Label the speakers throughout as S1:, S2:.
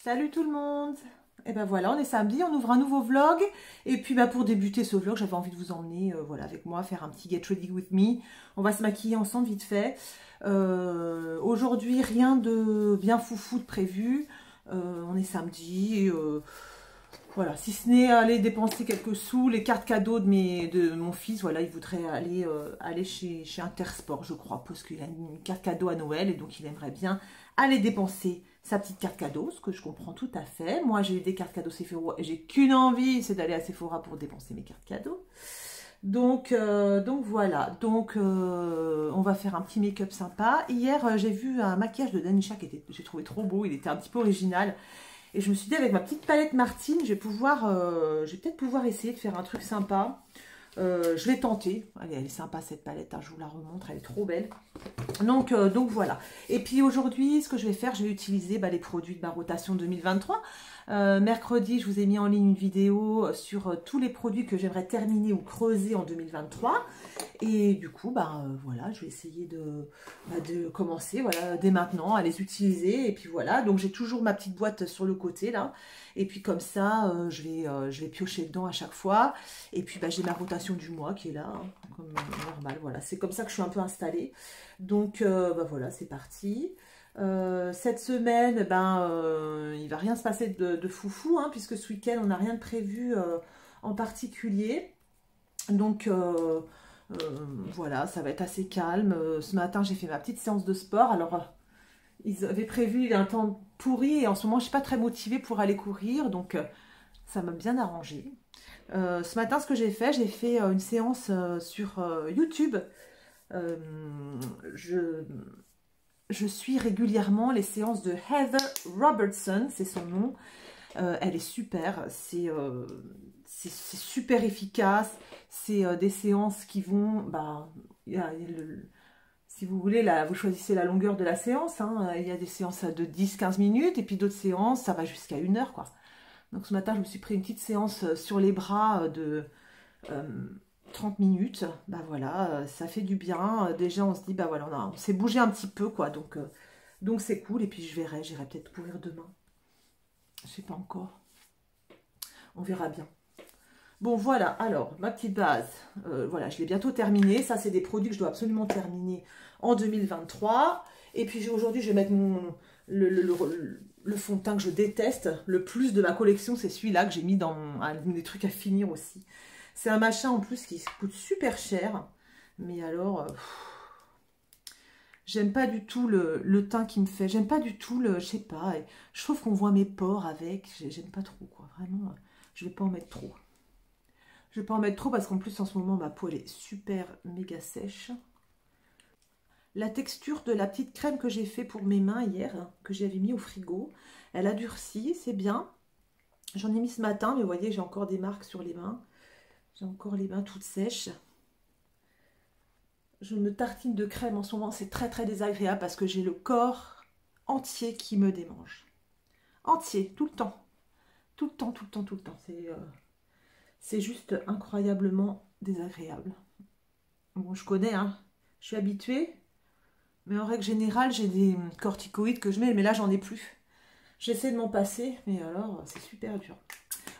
S1: Salut tout le monde. Et ben voilà, on est samedi, on ouvre un nouveau vlog. Et puis pour débuter ce vlog, j'avais envie de vous emmener voilà, avec moi, faire un petit get ready with me. On va se maquiller ensemble vite fait. Aujourd'hui, rien de bien foufou de prévu. On est samedi. Voilà, si ce n'est aller dépenser quelques sous, les cartes cadeaux de mon fils, voilà, il voudrait aller chez Intersport, je crois, parce qu'il a une carte cadeau à Noël et donc il aimerait bien aller dépenser sa petite carte cadeau, ce que je comprends tout à fait. Moi, j'ai eu des cartes cadeaux Sephora et j'ai qu'une envie, c'est d'aller à Sephora pour dépenser mes cartes cadeaux. Donc voilà, on va faire un petit make-up sympa. Hier, j'ai vu un maquillage de Danisha j'ai trouvé trop beau, il était un petit peu original. Et je me suis dit, avec ma petite palette Martine, je vais peut-être pouvoir essayer de faire un truc sympa. Je vais tenter. Allez, elle est sympa cette palette, hein, je vous la remontre, elle est trop belle. Donc voilà. Et puis aujourd'hui, ce que je vais faire, je vais utiliser les produits de ma rotation 2023. Mercredi, je vous ai mis en ligne une vidéo sur tous les produits que j'aimerais terminer ou creuser en 2023. Et du coup, voilà, je vais essayer de commencer dès maintenant à les utiliser. Et puis voilà, donc j'ai toujours ma petite boîte sur le côté là. Et puis comme ça, je vais piocher dedans à chaque fois. Et puis j'ai ma rotation du mois qui est là, hein, comme normal. Voilà, c'est comme ça que je suis un peu installée. Donc voilà, c'est parti. Cette semaine, il va rien se passer de foufou, hein, puisque ce week-end, on n'a rien de prévu en particulier. Donc voilà, ça va être assez calme. Ce matin, j'ai fait ma petite séance de sport. Alors, ils avaient prévu un temps pourri et en ce moment, je ne suis pas très motivée pour aller courir. Donc, ça m'a bien arrangé. Ce matin, ce que j'ai fait une séance sur YouTube. Je suis régulièrement les séances de Heather Robertson, c'est son nom. Elle est super, c'est super efficace. C'est des séances qui vont, si vous voulez, là, vous choisissez la longueur de la séance. Hein. Il y a des séances de 10-15 minutes et puis d'autres séances, ça va jusqu'à 1 heure, quoi. Donc ce matin, je me suis pris une petite séance sur les bras de 30 minutes. Voilà, ça fait du bien. Déjà, on se dit, voilà, on s'est bougé un petit peu, quoi. Donc c'est cool. Et puis j'irai peut-être courir demain. Je sais pas encore. On verra bien. Bon, voilà. Alors, ma petite base. Voilà, je l'ai bientôt terminée. Ça, c'est des produits que je dois absolument terminer en 2023. Et puis aujourd'hui, je vais mettre le fond de teint que je déteste. Le plus de ma collection, c'est celui-là que j'ai mis dans des trucs à finir aussi. C'est un machin en plus qui coûte super cher. Mais alors, j'aime pas du tout le teint qui me fait. J'aime pas du tout je sais pas. Je trouve qu'on voit mes pores avec. J'aime pas trop, quoi. Vraiment, je vais pas en mettre trop. Je vais pas en mettre trop parce qu'en plus, en ce moment, ma peau, elle est super méga sèche. La texture de la petite crème que j'ai fait pour mes mains hier, que j'avais mis au frigo, elle a durci, c'est bien. J'en ai mis ce matin, mais vous voyez, j'ai encore des marques sur les mains. J'ai encore les mains toutes sèches. Je me tartine de crème en ce moment, c'est très très désagréable parce que j'ai le corps entier qui me démange. Entier, tout le temps. Tout le temps, tout le temps, tout le temps. C'est juste incroyablement désagréable. Bon, je connais, hein. Je suis habituée. Mais en règle générale, j'ai des corticoïdes que je mets, mais là, j'en ai plus. J'essaie de m'en passer, mais alors, c'est super dur.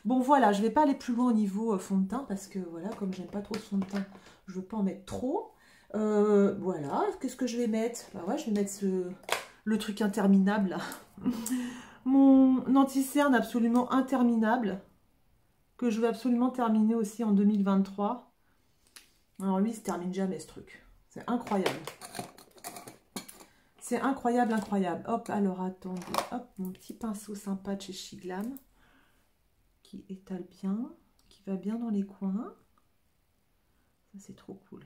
S1: Bon, voilà, je ne vais pas aller plus loin au niveau fond de teint, parce que, voilà, comme j'aime pas trop ce fond de teint, je ne veux pas en mettre trop. Voilà, qu'est-ce que je vais mettre? Ouais, je vais mettre le truc interminable, là. Mon anti-cerne absolument interminable, que je veux absolument terminer aussi en 2023. Alors lui, il se termine jamais, ce truc. C'est incroyable. C'est incroyable, incroyable. Hop, alors attendez. Hop, mon petit pinceau sympa de chez Shiglam. Qui étale bien. Qui va bien dans les coins. Ça, c'est trop cool.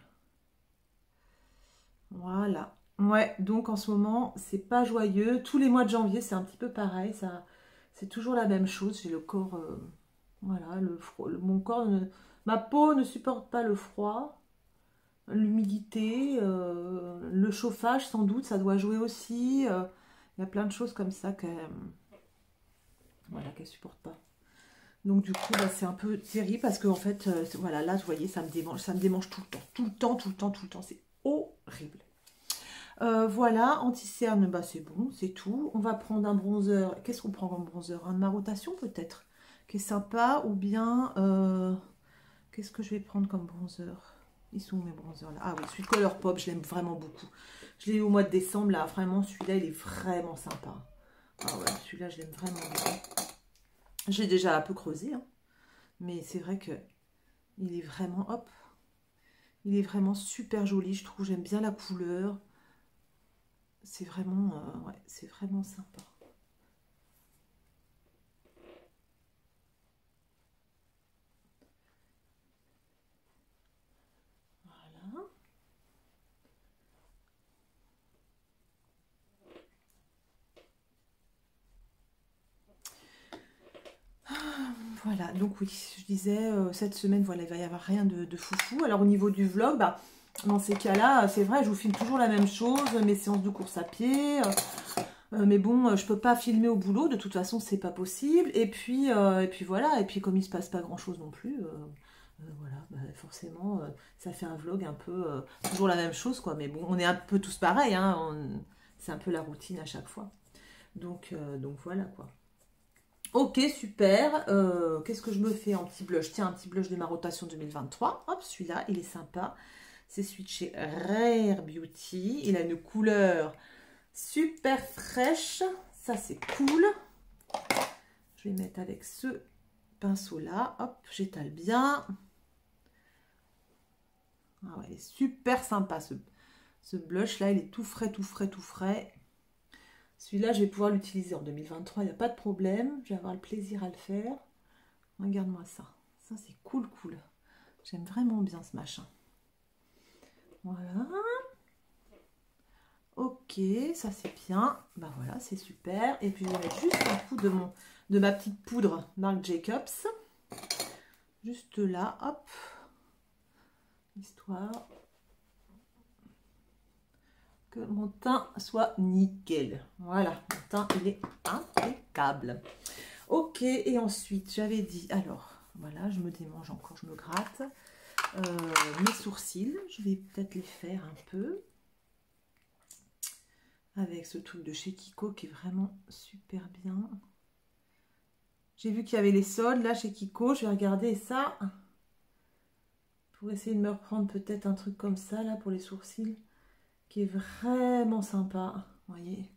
S1: Voilà. Ouais, donc en ce moment, c'est pas joyeux. Tous les mois de janvier, c'est un petit peu pareil. C'est toujours la même chose. J'ai le corps... voilà, mon corps... ma peau ne supporte pas le froid. L'humidité, le chauffage sans doute, ça doit jouer aussi. Il y a plein de choses comme ça qu'elle ne supporte pas. Donc du coup, c'est un peu terrible parce que en fait, voilà, là, vous voyez, ça me démange tout le temps. Tout le temps, tout le temps, tout le temps. C'est horrible. Voilà, anti-cerne, bah c'est bon, c'est tout. On va prendre un bronzer. Qu'est-ce qu'on prend comme bronzer? Un de ma rotation peut-être, qui est sympa. Ou bien, qu'est-ce que je vais prendre comme bronzer? Ils sont où mes bronzers là? Ah oui, celui de Colourpop, je l'aime vraiment beaucoup. Je l'ai eu au mois de décembre, là, vraiment, celui-là, il est vraiment sympa. Ah ouais, celui-là, je l'aime vraiment bien. J'ai déjà un peu creusé, hein, mais c'est vrai que il est vraiment, hop, il est vraiment super joli, je trouve, j'aime bien la couleur. C'est vraiment, ouais, c'est vraiment sympa. Voilà. Voilà, donc oui, je disais, cette semaine, voilà, il va y avoir rien de foufou. Alors au niveau du vlog, bah, dans ces cas-là, c'est vrai, je vous filme toujours la même chose, mes séances de course à pied. Mais bon, je peux pas filmer au boulot, de toute façon, c'est pas possible. Et puis voilà, et puis comme il se passe pas grand-chose non plus, voilà, bah, forcément, ça fait un vlog un peu toujours la même chose, quoi. Mais bon, on est un peu tous pareils, hein, c'est un peu la routine à chaque fois. Donc voilà, quoi. Ok, super. Qu'est-ce que je me fais en petit blush? Tiens, un petit blush de ma rotation 2023. Hop, celui-là, il est sympa. C'est celui de chez Rare Beauty. Il a une couleur super fraîche. Ça, c'est cool. Je vais mettre avec ce pinceau-là. Hop, j'étale bien. Ah ouais, il est super sympa, ce blush-là. Il est tout frais, tout frais, tout frais. Celui-là, je vais pouvoir l'utiliser en 2023. Il n'y a pas de problème. Je vais avoir le plaisir à le faire. Regarde-moi ça. Ça, c'est cool, cool. J'aime vraiment bien ce machin. Voilà. Ok, ça c'est bien. Bah voilà, c'est super. Et puis je vais mettre juste un coup de ma petite poudre Marc Jacobs. Juste là, hop. Histoire que mon teint soit nickel. Voilà, mon teint il est impeccable. Ok, et ensuite j'avais dit, alors voilà, je me démange encore, je me gratte. Mes sourcils, je vais peut-être les faire un peu. Avec ce truc de chez Kiko qui est vraiment super bien. J'ai vu qu'il y avait les soldes là chez Kiko. Je vais regarder ça pour essayer de me reprendre peut-être un truc comme ça là pour les sourcils qui est vraiment sympa. Vous voyez,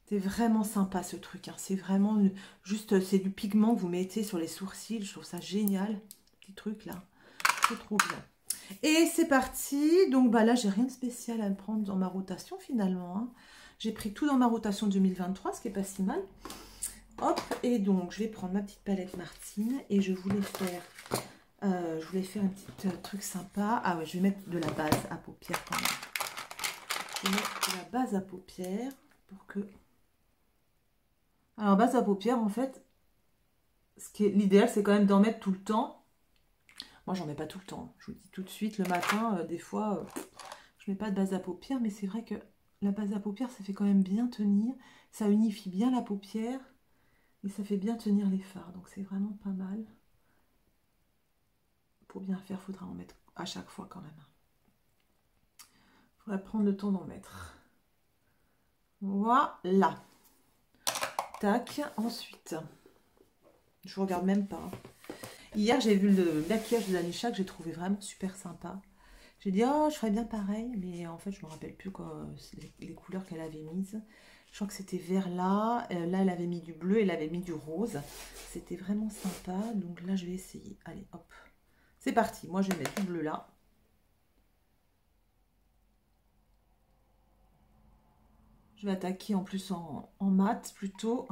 S1: c'est vraiment sympa ce truc. Hein. C'est vraiment juste, c'est du pigment que vous mettez sur les sourcils. Je trouve ça génial. Petit truc là. C'est trop bien. Et c'est parti. Donc bah là, j'ai rien de spécial à me prendre dans ma rotation finalement. Hein. J'ai pris tout dans ma rotation 2023, ce qui est pas si mal. Hop, et donc je vais prendre ma petite palette Martine et je voulais faire un petit truc sympa. Ah ouais, je vais mettre de la base à paupières quand même. Je vais mettre de la base à paupières pour que... Alors base à paupières, en fait, l'idéal c'est quand même d'en mettre tout le temps. Moi j'en mets pas tout le temps. Je vous dis tout de suite, le matin, des fois, je mets pas de base à paupières, mais c'est vrai que la base à paupières, ça fait quand même bien tenir. Ça unifie bien la paupière. Et ça fait bien tenir les fards, donc c'est vraiment pas mal. Pour bien faire, il faudra en mettre à chaque fois quand même. Il faudra prendre le temps d'en mettre. Voilà. Tac, ensuite, je ne regarde même pas. Hier, j'ai vu le maquillage de Lanisha que j'ai trouvé vraiment super sympa. J'ai dit, oh, je ferais bien pareil, mais en fait, je ne me rappelle plus quoi, les couleurs qu'elle avait mises. Je crois que c'était vert là. Là, elle avait mis du bleu, elle avait mis du rose. C'était vraiment sympa. Donc là, je vais essayer. Allez, hop. C'est parti. Moi, je vais mettre du bleu là. Je vais attaquer en plus en mat plutôt.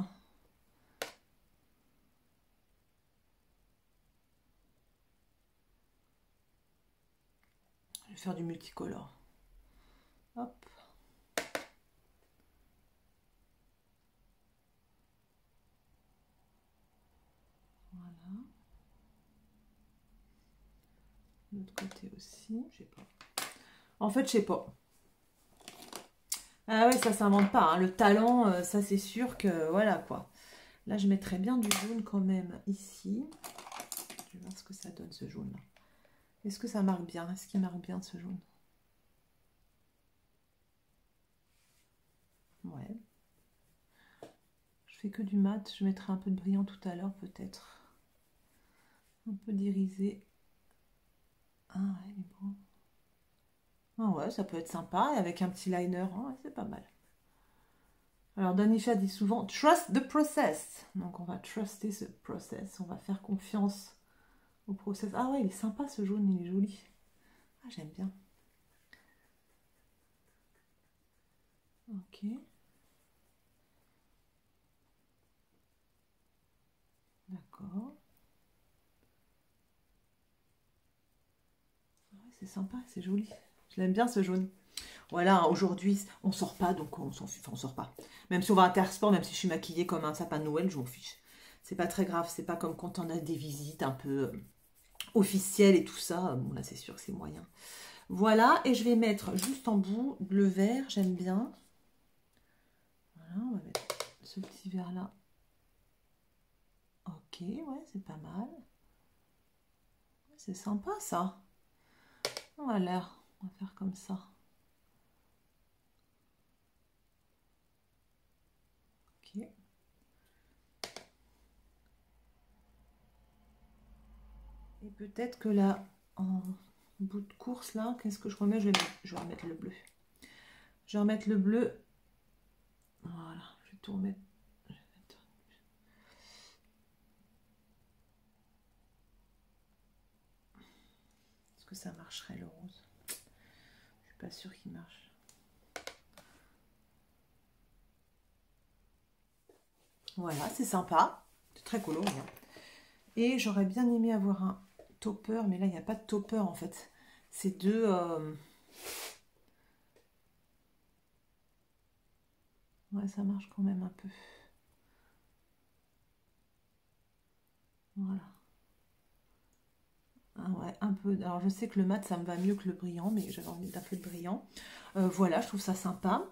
S1: Je vais faire du multicolore. Hop. Voilà. De l'autre côté aussi. Je sais pas. En fait, je sais pas. Ah ouais, ça s'invente pas. Hein. Le talent, ça c'est sûr que voilà quoi. Là, je mettrais bien du jaune quand même ici. Je vais voir ce que ça donne ce jaune là. Est-ce que ça marque bien? Est-ce qu'il marque bien ce jaune? Ouais. Je fais que du mat. Je mettrai un peu de brillant tout à l'heure peut-être. Un peu d'irisé. Ah ouais, il est beau. Ah ouais, ça peut être sympa. Et avec un petit liner, ouais, c'est pas mal. Alors Danisha dit souvent trust the process. Donc on va truster ce process. On va faire confiance au process. Ah ouais, il est sympa ce jaune, il est joli. Ah, j'aime bien. Ok. D'accord. Ouais, c'est sympa, c'est joli. Je l'aime bien ce jaune. Voilà, aujourd'hui, on sort pas, donc on s'en fiche. Enfin, on sort pas. Même si on va à Intersport, même si je suis maquillée comme un sapin de Noël, je m'en fiche. C'est pas très grave, c'est pas comme quand on a des visites un peu officielles et tout ça. Bon, là, c'est sûr que c'est moyen. Voilà, et je vais mettre juste en bout le vert, j'aime bien. Voilà, on va mettre ce petit vert là. Ok, ouais, c'est pas mal. C'est sympa ça. Voilà, on va faire comme ça. Ok. Et peut-être que là, en bout de course, là, qu'est-ce que je remets? Je vais remettre le bleu. Je vais remettre le bleu. Voilà, je vais tout remettre. Est-ce que ça marcherait le rose? Je suis pas sûre qu'il marche. Voilà, c'est sympa. C'est très coloré. Hein. Et j'aurais bien aimé avoir un topper, mais là, il n'y a pas de topper en fait. C'est deux... Ouais, ça marche quand même un peu. Voilà. Ah ouais, un peu. Alors, je sais que le mat, ça me va mieux que le brillant, mais j'avais envie d'un peu de brillant. Voilà, je trouve ça sympa.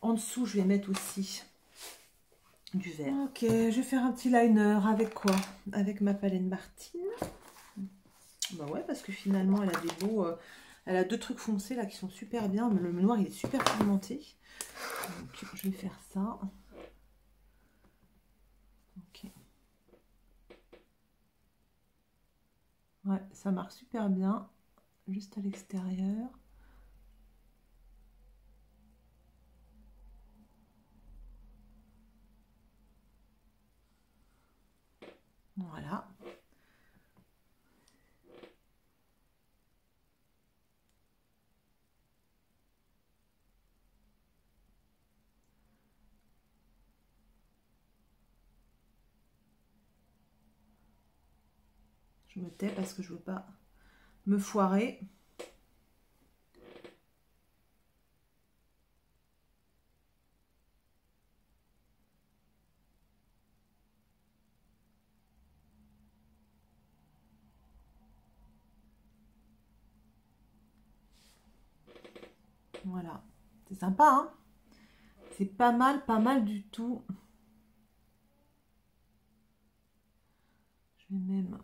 S1: En dessous, je vais mettre aussi du vert. Ok, je vais faire un petit liner. Avec quoi? Avec ma palette Martine. Bah ouais, parce que finalement, elle a des beaux... elle a deux trucs foncés là qui sont super bien. Le noir, il est super pigmenté. Donc, je vais faire ça. Ok. Ouais, ça marche super bien. Juste à l'extérieur. Voilà. Je me tais parce que je veux pas me foirer. Voilà. C'est sympa, hein? C'est pas mal du tout. Je vais même...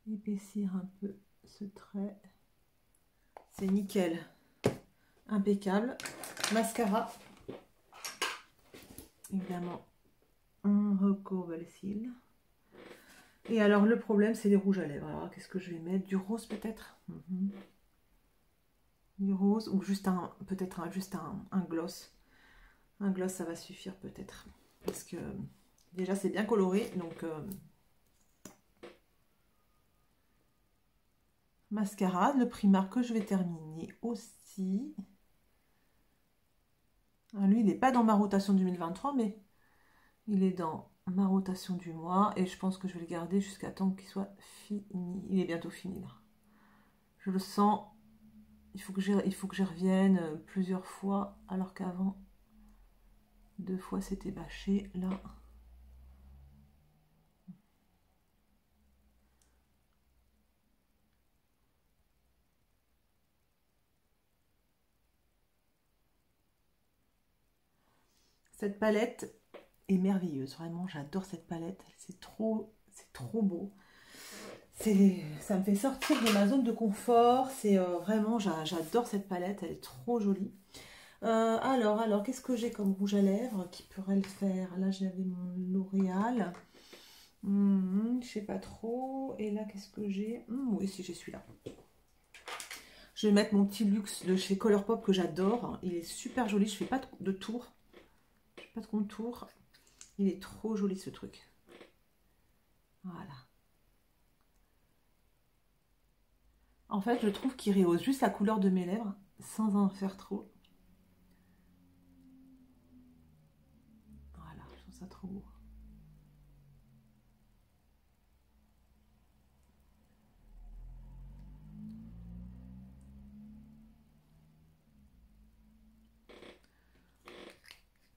S1: épaissir un peu ce trait. C'est nickel. Impeccable. Mascara. Évidemment, on recourbe les cils. Et alors, le problème, c'est les rouges à lèvres. Alors, qu'est-ce que je vais mettre? Du rose, peut-être? Du rose. Ou juste peut-être juste un gloss. Un gloss, ça va suffire, peut-être. Parce que, déjà, c'est bien coloré. Donc, mascara. Le Primark que je vais terminer aussi. Ah, lui, il n'est pas dans ma rotation 2023, mais il est dans ma rotation du mois. Et je pense que je vais le garder jusqu'à temps qu'il soit fini. Il est bientôt fini, là. Je le sens. Il faut que j'y revienne plusieurs fois, alors qu'avant, 2 fois c'était bâché. Là, cette palette est merveilleuse. Vraiment, j'adore cette palette. C'est trop beau. Ça me fait sortir de ma zone de confort. C'est vraiment, j'adore cette palette, elle est trop jolie. Alors, qu'est-ce que j'ai comme rouge à lèvres qui pourrait le faire? Là, j'avais mon L'Oréal. Je sais pas trop. Et là, qu'est-ce que j'ai? Oui, si, j'ai celui-là. Je vais mettre mon petit luxe de chez Colourpop que j'adore. Il est super joli. Je fais pas de tour. Je fais pas de contour. Il est trop joli ce truc. Voilà. En fait, je trouve qu'il rehausse juste la couleur de mes lèvres sans en faire trop. Voilà, je trouve ça trop beau.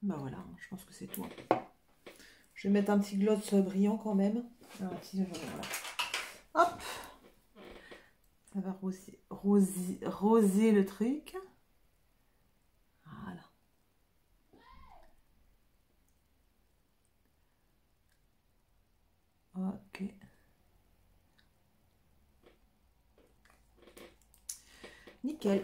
S1: Bah voilà, je pense que c'est tout. Je vais mettre un petit gloss brillant quand même. Un petit, voilà. Hop! Ça va roser le truc. Voilà. Ok. Nickel.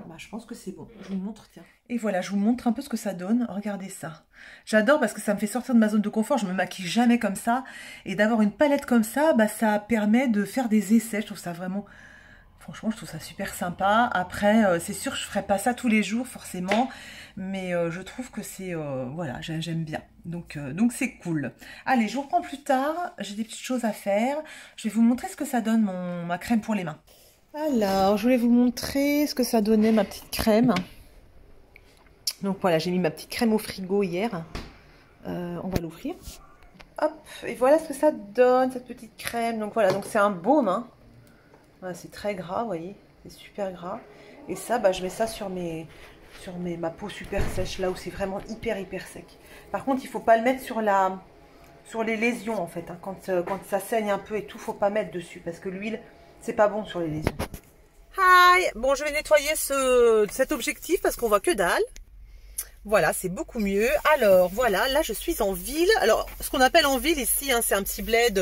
S1: Bah, je pense que c'est bon. Je vous montre, tiens. Et voilà, je vous montre un peu ce que ça donne. Regardez ça. J'adore parce que ça me fait sortir de ma zone de confort. Je me maquille jamais comme ça. Et d'avoir une palette comme ça, bah, ça permet de faire des essais. Je trouve ça vraiment... Franchement, je trouve ça super sympa. Après, c'est sûr que je ne ferai pas ça tous les jours, forcément. Mais je trouve que c'est... voilà, j'aime bien. Donc c'est cool. Allez, je vous reprends plus tard. J'ai des petites choses à faire. Je vais vous montrer ce que ça donne, ma crème pour les mains. Alors, je voulais vous montrer ce que ça donnait, ma petite crème. Donc voilà, j'ai mis ma petite crème au frigo hier. On va l'ouvrir. Hop, et voilà ce que ça donne, cette petite crème. Donc voilà, donc c'est un baume, hein. Voilà, c'est très gras, vous voyez, c'est super gras. Et ça, bah, je mets ça sur ma peau super sèche, là où c'est vraiment hyper sec. Par contre, il ne faut pas le mettre sur les lésions, en fait. Hein. Quand ça saigne un peu et tout, il ne faut pas mettre dessus, parce que l'huile, c'est pas bon sur les lésions. Hi! Bon, je vais nettoyer cet objectif, parce qu'on voit que dalle. Voilà, c'est beaucoup mieux. Alors, voilà, là, je suis en ville. Alors, ce qu'on appelle en ville ici, hein, c'est un petit bled...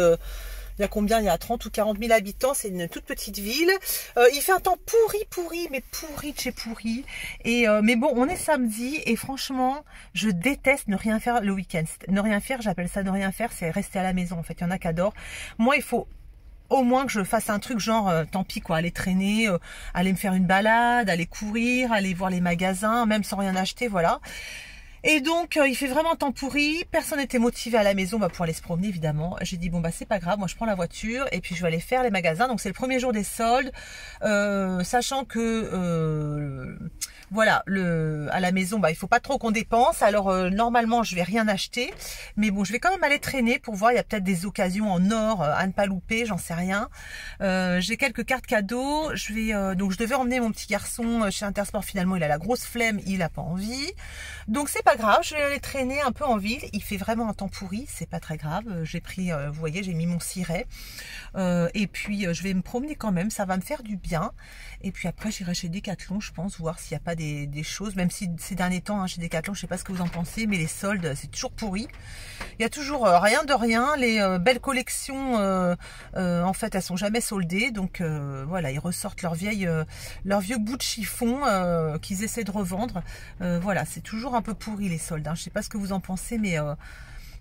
S1: il y a combien? Il y a 30 ou 40 000 habitants, c'est une toute petite ville. Il fait un temps pourri, mais pourri de chez pourri. Mais bon, on est samedi et franchement, je déteste ne rien faire le week-end. Ne rien faire, j'appelle ça ne rien faire, c'est rester à la maison en fait. Il y en a qui adorent. Moi, il faut au moins que je fasse un truc genre, tant pis quoi, aller traîner, aller me faire une balade, aller courir, aller voir les magasins, même sans rien acheter, voilà. Et donc, il fait vraiment temps pourri. Personne n'était motivé à la maison pour aller se promener, évidemment. J'ai dit, bon, bah, c'est pas grave. Moi, je prends la voiture et puis je vais aller faire les magasins. Donc, c'est le premier jour des soldes. Sachant que, voilà, à la maison, bah, il faut pas trop qu'on dépense. Alors, normalement, je vais rien acheter. Mais bon, je vais quand même aller traîner pour voir. Il y a peut-être des occasions en or à ne pas louper. J'en sais rien. J'ai quelques cartes cadeaux. Donc, je devais emmener mon petit garçon chez Intersport. Finalement, il a la grosse flemme. Il a pas envie. Donc, c'est pas grave, je vais aller traîner un peu en ville. Il fait vraiment un temps pourri, c'est pas très grave. J'ai pris, vous voyez, j'ai mis mon ciré. Et puis, je vais me promener quand même, ça va me faire du bien. Et puis après, j'irai chez Decathlon, je pense, voir s'il n'y a pas des choses. Même si ces derniers temps, hein, chez Decathlon, je sais pas ce que vous en pensez, mais les soldes, c'est toujours pourri. Il y a toujours rien de rien. Les belles collections, en fait, elles sont jamais soldées. Donc, voilà, ils ressortent leur vieux bout de chiffon qu'ils essaient de revendre. Voilà, c'est toujours un peu pourri les soldes. Hein. Je sais pas ce que vous en pensez, mais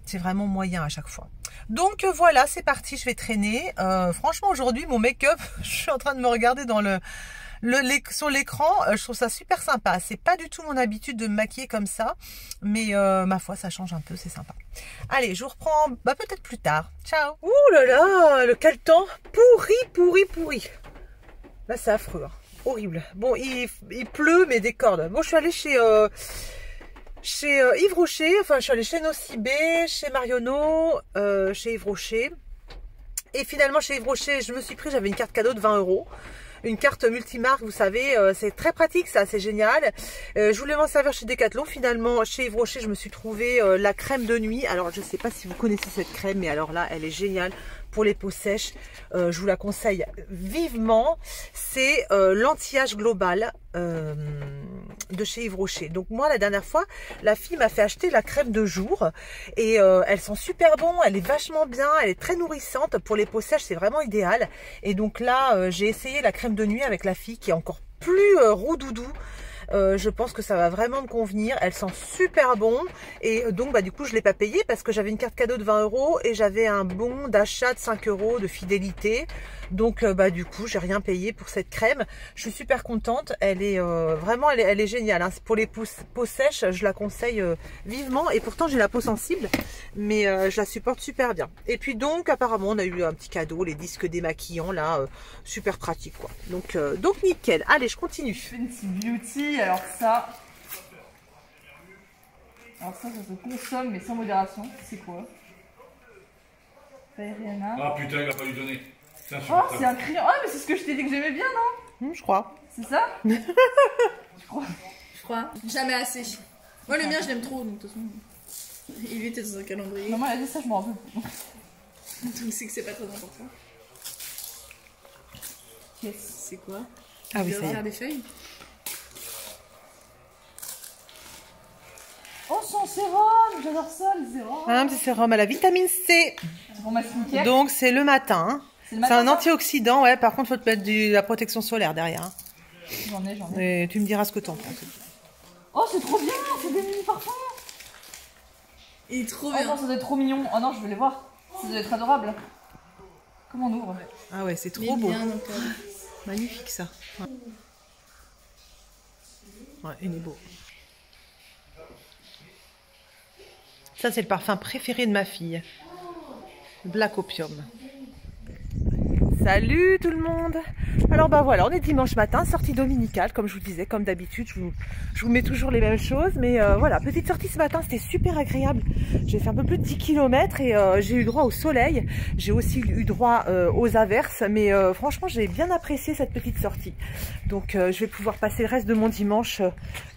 S1: c'est vraiment moyen à chaque fois. Donc voilà, c'est parti, je vais traîner. Franchement, aujourd'hui, mon make-up, je suis en train de me regarder dans sur l'écran. Je trouve ça super sympa. C'est pas du tout mon habitude de me maquiller comme ça, mais ma foi, ça change un peu, c'est sympa. Allez, je vous reprends peut-être plus tard. Ciao. Ouh là là, quel temps pourri. Là, c'est affreux. Hein. Horrible. Bon, il pleut, mais des cordes. Bon, je suis allée chez Yves Rocher, enfin je suis allée chez Nocibé, chez Marionneau, chez Yves Rocher. Et finalement chez Yves Rocher, j'avais une carte cadeau de 20 €. Une carte multimarque, vous savez, c'est très pratique ça, c'est génial. Je voulais m'en servir chez Decathlon. Finalement, chez Yves Rocher, je me suis trouvé la crème de nuit. Alors, je ne sais pas si vous connaissez cette crème, mais alors là, elle est géniale. pour les peaux sèches. Je vous la conseille vivement. C'est l'anti-âge global de chez Yves Rocher. Donc moi, la dernière fois, la fille m'a fait acheter la crème de jour et elles sont super bon, elle est vachement bien, elle est très nourrissante. Pour les peaux sèches, c'est vraiment idéal. Et donc là, j'ai essayé la crème de nuit avec la fille qui est encore plus roux doudou. Je pense que ça va vraiment me convenir. Elle sent super bon. Et donc du coup je ne l'ai pas payé parce que j'avais une carte cadeau de 20 € et j'avais un bon d'achat de 5 € de fidélité. Donc du coup j'ai rien payé pour cette crème. Je suis super contente. Elle est vraiment elle est géniale, hein. Pour les peaux sèches, je la conseille vivement. Et pourtant j'ai la peau sensible, mais je la supporte super bien. Et puis donc apparemment on a eu un petit cadeau, les disques démaquillants là, super pratique quoi. Donc nickel. Allez, je continue.
S2: Fenty Beauty. Alors ça se consomme mais sans modération. C'est quoi? Rihanna.
S3: Ah putain, il va pas lui donner.
S2: Oh, c'est un crayon. Ah, mais c'est ce que je t'ai dit que j'aimais bien, non?
S1: Je crois.
S2: C'est ça? Je crois.
S4: Jamais assez. Moi, le mien, je l'aime trop, donc de toute façon, il était dans un calendrier.
S2: Maman, elle a dit ça, je m'en rappelle plus.
S4: Donc c'est que c'est pas très important.
S2: Yes.
S4: C'est quoi?
S1: Ah oui,
S4: ça y est. Des feuilles.
S2: Oh, son sérum! J'adore ça, le sérum.
S1: Un petit sérum à la vitamine C.
S2: C'est pour ma skincare.
S1: Donc c'est le matin. Hein. C'est un antioxydant, ouais. Par contre, faut te mettre de la protection solaire derrière. Hein.
S2: J'en ai.
S1: Et tu me diras ce que t'en penses.
S2: Oh, c'est trop bien! C'est des mini parfums!
S4: Il est trop
S2: Oh
S4: bien.
S2: non, ça doit être trop mignon. Oh non, je veux les voir. Ça doit être adorable. Comment on ouvre?
S1: Ah ouais, c'est trop beau.
S4: Bien, donc,
S1: Magnifique ça. Ouais, il est beau. Ça, c'est le parfum préféré de ma fille. Black Opium. Salut tout le monde. Alors voilà, on est dimanche matin, sortie dominicale, comme je vous disais, comme d'habitude, je vous mets toujours les mêmes choses, mais voilà, petite sortie ce matin, c'était super agréable. J'ai fait un peu plus de 10 km et j'ai eu droit au soleil, j'ai aussi eu droit aux averses, mais franchement j'ai bien apprécié cette petite sortie. Donc je vais pouvoir passer le reste de mon dimanche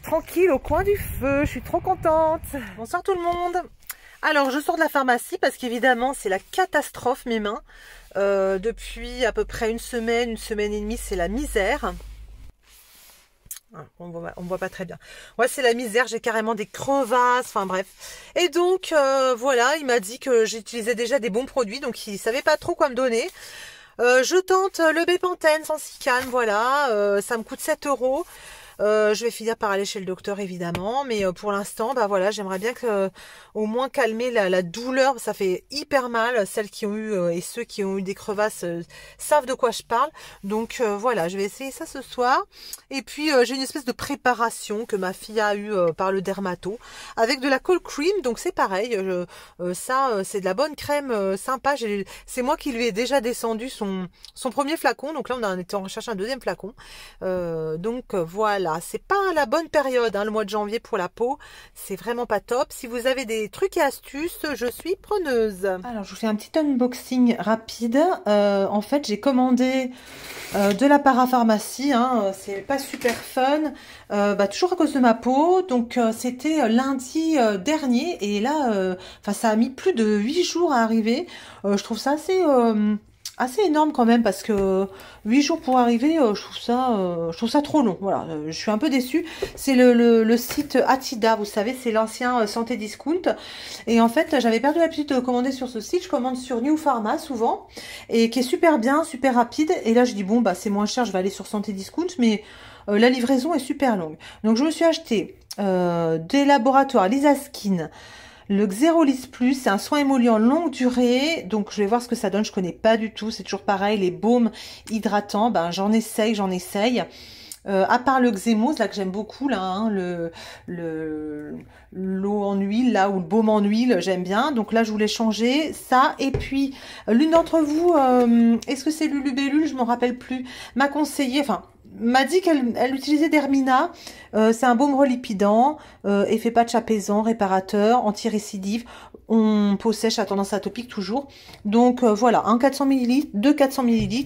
S1: tranquille au coin du feu, je suis trop contente. Bonsoir tout le monde. Alors je sors de la pharmacie parce qu'évidemment c'est la catastrophe mes mains. Depuis à peu près une semaine et demie, c'est la misère. On voit pas très bien. Ouais, c'est la misère, j'ai carrément des crevasses, enfin bref. Et donc, voilà, il m'a dit que j'utilisais déjà des bons produits, donc il savait pas trop quoi me donner. Je tente le Bepanthen sans Sicane, voilà, ça me coûte 7 €. Je vais finir par aller chez le docteur évidemment, mais pour l'instant voilà, j'aimerais bien que au moins calmer la douleur, ça fait hyper mal. Celles qui ont eu et ceux qui ont eu des crevasses savent de quoi je parle, donc voilà, je vais essayer ça ce soir. Et puis j'ai une espèce de préparation que ma fille a eu par le dermato avec de la cold cream, donc c'est pareil, ça c'est de la bonne crème sympa. C'est moi qui lui ai déjà descendu son premier flacon, donc là on était en recherche un deuxième flacon, donc voilà. C'est pas la bonne période, hein, le mois de janvier pour la peau, c'est vraiment pas top. Si vous avez des trucs et astuces, je suis preneuse. Alors je vous fais un petit unboxing rapide. En fait j'ai commandé de la parapharmacie, hein, c'est pas super fun, toujours à cause de ma peau. Donc c'était lundi dernier et là ça a mis plus de 8 jours à arriver. Je trouve ça assez énorme quand même, parce que 8 jours pour arriver, je trouve ça trop long. Voilà, je suis un peu déçue. C'est le site Atida, vous savez, c'est l'ancien Santé Discount. Et en fait, j'avais perdu l'habitude de commander sur ce site. Je commande sur New Pharma souvent, et qui est super bien, super rapide. Et là, je dis bon, c'est moins cher, je vais aller sur Santé Discount, mais la livraison est super longue. Donc, je me suis acheté des laboratoires Lisa Skin. Le Xérolis Plus, c'est un soin émollient longue durée, donc je vais voir ce que ça donne, je connais pas du tout, c'est toujours pareil, les baumes hydratants, j'en essaye. À part le Xémose, là que j'aime beaucoup, là, hein, l'eau en huile, là, ou le baume en huile, j'aime bien, donc là je voulais changer ça. Et puis, l'une d'entre vous, est-ce que c'est Lulubellule, je m'en rappelle plus, m'a conseillé, m'a dit qu'elle utilisait d'Hermina. C'est un baume relipidant, effet patch apaisant, réparateur, anti-récidive. On peau sèche à tendance atopique toujours. Donc voilà, un 400 ml, deux 400 ml.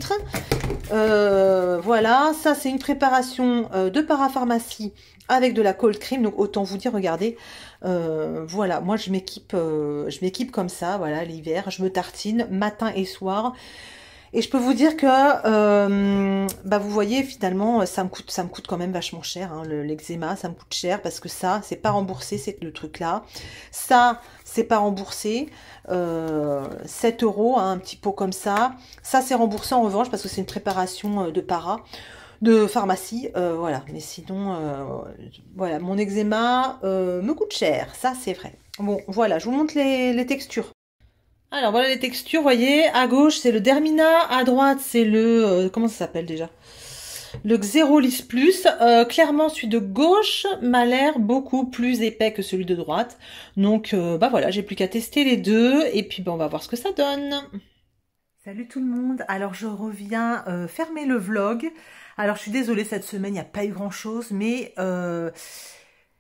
S1: Voilà, ça c'est une préparation de parapharmacie avec de la cold cream. Donc autant vous dire, regardez, voilà, moi je m'équipe comme ça, voilà, l'hiver, je me tartine matin et soir. Et je peux vous dire que, bah vous voyez, finalement, ça me coûte quand même vachement cher, hein, l'eczéma, ça me coûte cher parce que ça, c'est pas remboursé, c'est le truc là. Ça, c'est pas remboursé, 7 €, hein, un petit pot comme ça. Ça, c'est remboursé en revanche parce que c'est une préparation de pharmacie, voilà. Mais sinon, voilà, mon eczéma me coûte cher, ça c'est vrai. Bon, voilà, je vous montre les textures. Alors voilà les textures, vous voyez, à gauche c'est le Dermina, à droite c'est le, comment ça s'appelle déjà? Le Xérolis Plus. Clairement celui de gauche m'a l'air beaucoup plus épais que celui de droite. Donc bah voilà, j'ai plus qu'à tester les deux et puis bah, on va voir ce que ça donne. Salut tout le monde, alors je reviens fermer le vlog. Alors je suis désolée, cette semaine il n'y a pas eu grand chose, mais...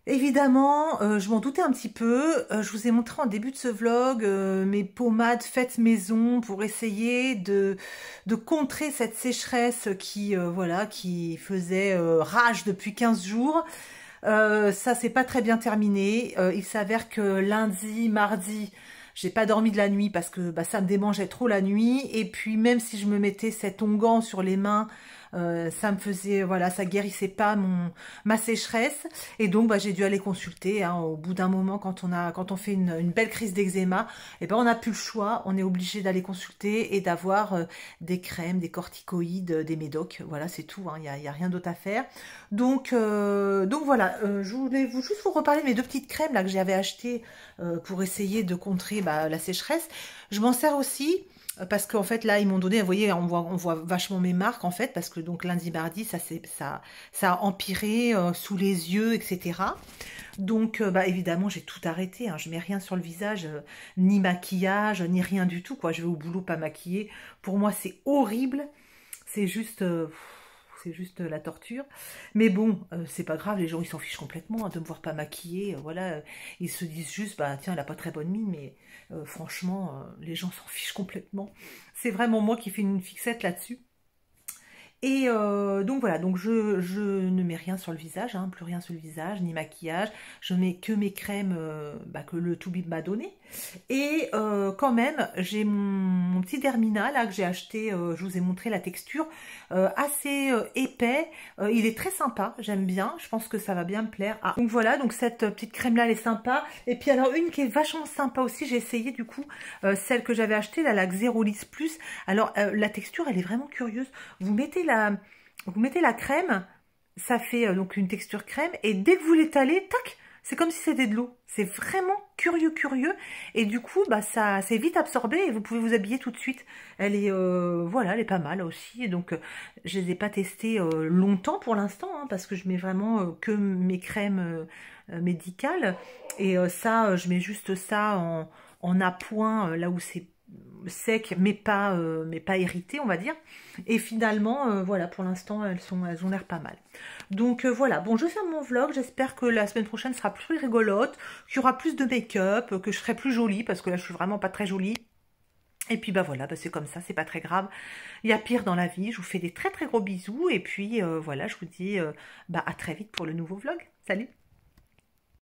S1: évidemment, je m'en doutais un petit peu. Je vous ai montré en début de ce vlog mes pommades faites maison pour essayer de contrer cette sécheresse qui, voilà, qui faisait rage depuis 15 jours. Ça, c'est pas très bien terminé. Il s'avère que lundi, mardi, j'ai pas dormi de la nuit parce que bah, ça me démangeait trop la nuit. Et puis même si je me mettais cet onguent sur les mains, ça me faisait, voilà, ça guérissait pas ma sécheresse. Et donc bah, j'ai dû aller consulter, hein, au bout d'un moment quand on fait une belle crise d'eczéma, et ben on n'a plus le choix, on est obligé d'aller consulter et d'avoir des crèmes, des corticoïdes, des médocs, voilà, c'est tout, hein, y a rien d'autre à faire. Donc voilà, je voulais juste vous reparler de mes deux petites crèmes là que j'avais achetées pour essayer de contrer bah, la sécheresse. Je m'en sers aussi parce qu'en fait là ils m'ont donné, vous voyez, on voit vachement mes marques en fait, parce que donc lundi mardi ça a empiré sous les yeux, etc. Donc bah évidemment j'ai tout arrêté, hein. Je mets rien sur le visage, ni maquillage, ni rien du tout, quoi. Je vais au boulot pas maquillée, pour moi c'est horrible, c'est juste la torture. Mais bon, c'est pas grave, les gens ils s'en fichent complètement, hein, de me voir pas maquillée, voilà, ils se disent juste, bah tiens, elle a pas très bonne mine, mais franchement, les gens s'en fichent complètement. C'est vraiment moi qui fais une fixette là-dessus. Et donc voilà, donc je ne mets rien sur le visage, hein, plus rien sur le visage, ni maquillage. Je mets que mes crèmes bah, que le Toubib m'a donné. Et quand même, j'ai mon petit Dermina là que j'ai acheté, je vous ai montré la texture, assez épais. Il est très sympa, j'aime bien, je pense que ça va bien me plaire. Ah, donc voilà, donc cette petite crème là elle est sympa. Et puis alors une qui est vachement sympa aussi, j'ai essayé du coup celle que j'avais achetée là, la Xérolis Plus. Alors la texture elle est vraiment curieuse. Vous mettez la crème, ça fait donc une texture crème, et dès que vous l'étalez, tac, c'est comme si c'était de l'eau. C'est vraiment curieux. Et du coup, bah, ça c'est vite absorbé et vous pouvez vous habiller tout de suite. Elle est, voilà, elle est pas mal aussi. Et donc, je les ai pas testées longtemps pour l'instant, hein, parce que je mets vraiment que mes crèmes médicales. Et ça, je mets juste ça en appoint, là où c'est sec, mais pas irrité, on va dire. Et finalement, voilà, pour l'instant, elles ont l'air pas mal. Donc voilà, bon, je ferme mon vlog. J'espère que la semaine prochaine sera plus rigolote, qu'il y aura plus de make-up, que je serai plus jolie, parce que là, je suis vraiment pas très jolie. Et puis bah voilà, bah, c'est comme ça, c'est pas très grave. Il y a pire dans la vie. Je vous fais des très gros bisous. Et puis voilà, je vous dis bah, à très vite pour le nouveau vlog. Salut!